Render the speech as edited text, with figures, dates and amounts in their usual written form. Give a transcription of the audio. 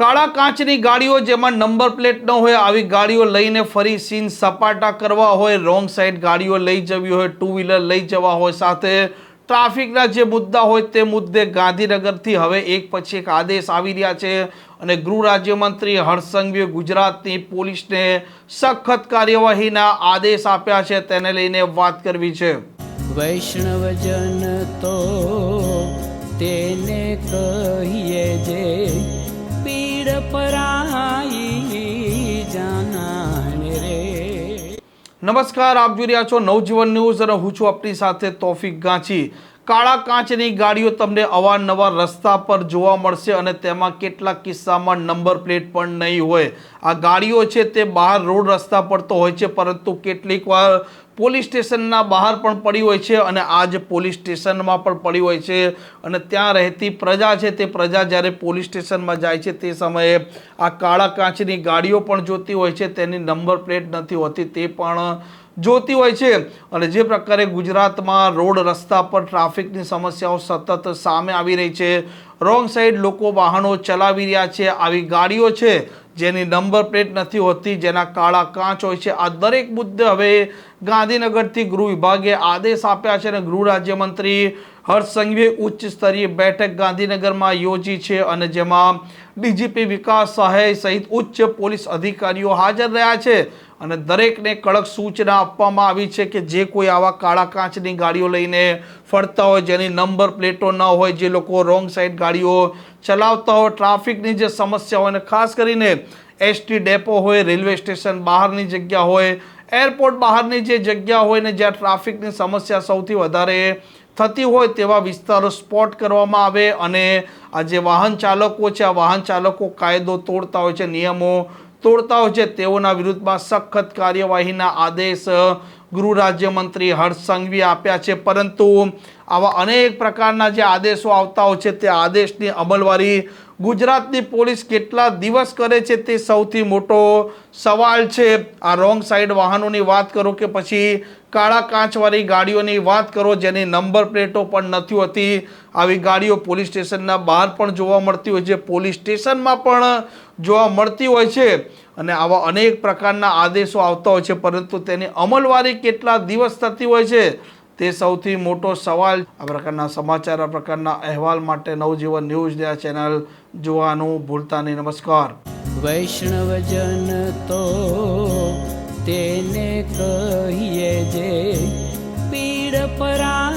કાળા કાચની ગાડીઓ જેમાં નંબર પ્લેટ ન હોય આવી ગાડીઓ લઈને ફરી સીન સપાટા કરવા હોય, રોંગ સાઈડ ગાડીઓ લઈ જવી હોય, ટુ વ્હીલર લઈ જવા હોય, સાથે ટ્રાફિકના જે મુદ્દા હોય તે મુદ્દે ગાંધીનગરથી હવે એક પછી એક આદેશ આવી રહ્યા છે અને ગૃહ રાજ્યમંત્રી હર્ષ સંઘવીએ ગુજરાતની પોલીસને સખત કાર્યવાહીના આદેશ આપ્યા છે, તેને લઈને વાત કરવી છે। વૈષ્ણવજન તો તેને કહીએ જે પીડ પરાઈ જાનાને રે। નમસ્કાર, આપ જોઈ રહ્યા છો નવજીવન ન્યૂઝ અને હું છું આપની સાથે તોફિક ગાંચી। કાળા કાચની ગાડીઓ તમને અવારનવાર રસ્તા પર જોવા મળશે અને તેમાં કેટલાક કિસ્સામાં નંબર પ્લેટ પણ નહીં હોય। આ ગાડીઓ છે તે બહાર રોડ રસ્તા પર તો હોય છે, પરંતુ કેટલીક વાર પોલીસ સ્ટેશનના બહાર પણ પડી હોય છે અને આજ પોલીસ સ્ટેશનમાં પણ પડી હોય છે અને ત્યાં રહેતી પ્રજા છે તે પ્રજા જ્યારે પોલીસ સ્ટેશનમાં જાય છે તે સમયે આ કાળા કાચની ગાડીઓ પણ જોતી હોય છે, તેની નંબર પ્લેટ નથી હોતી તે પણ જોતી હોય છે। અને જે પ્રકારે ગુજરાતમાં રોડ રસ્તા પર ટ્રાફિકની સમસ્યાઓ સતત સામે આવી રહી છે, રોંગ સાઈડ લોકો વાહનો ચલાવી રહ્યા છે, આવી ગાડીઓ છે જેની નંબર પ્લેટ નથી હોતી, જેના કાળા કાચ હોય છે, આ દરેક મુદ્દે હવે ગાંધીનગરથી ગૃહ વિભાગે આદેશ આપ્યા છે અને ગૃહ રાજ્યમંત્રી હર્ષ સંઘવીએ ઉચ્ચ સ્તરીય બેઠક ગાંધીનગરમાં યોજી છે અને જેમાં ડીજીપી વિકાસ સહાય સહિત ઉચ્ચ પોલીસ અધિકારીઓ હાજર રહ્યા છે અને દરેકને કડક સૂચના આપવામાં આવી છે કે જે કોઈ આવા કાળા કાચની ગાડીઓ લઈને ફરતા હોય, જેની નંબર પ્લેટો ન હોય, જે લોકો રોંગ સાઈડ ગાડીઓ ચલાવતા હોય, ટ્રાફિકની જે સમસ્યા હોય, અને ખાસ કરીને એસટી ડેપો હોય, રેલવે સ્ટેશન બહારની જગ્યા હોય, એરપોર્ટ બહારની જે જગ્યા હોય ને જ્યાં ટ્રાફિકની સમસ્યા સૌથી વધારે થતી હોય તેવા વિસ્તારો સ્પોટ કરવામાં આવે અને આ જે વાહન ચાલકો છે આ વાહન ચાલકો કાયદો તોડતા હોય છે, નિયમો તોડતા હોય છે, તેઓના વિરુદ્ધમાં સખત કાર્યવાહીના આદેશ ગૃહ રાજ્યમંત્રી હર્ષ સંઘવીએ આપ્યા છે। પરંતુ આવા અનેક પ્રકારના જે આદેશો આવતા હોય છે તે આદેશની અમલવારી ગુજરાતની પોલીસ કેટલા દિવસ કરે છે તે સૌથી મોટો સવાલ છે। આ રોંગ સાઈડ વાહનોની વાત કરો કે પછી કાળા કાચવાળી ગાડીઓની વાત કરો જેની નંબર પ્લેટો પણ નથી હોતી, આવી ગાડીઓ પોલીસ સ્ટેશનના બહાર પણ જોવા મળતી હોય છે, પોલીસ સ્ટેશનમાં પણ જોવા મળતી હોય છે અને આવા અનેક પ્રકારના આદેશો આવતા હોય છે, પરંતુ તેની અમલવારી કેટલા દિવસ થતી હોય છે તે સૌથી મોટો સવાલ। આ પ્રકારના સમાચાર, આ પ્રકારના અહેવાલ માટે નવજીવન ન્યૂઝ આ ચેનલ જોવાનું ભૂલતા નહીં। નમસ્કાર। વૈષ્ણવજન તો તેને કહીએ જે પીડ પરાઈ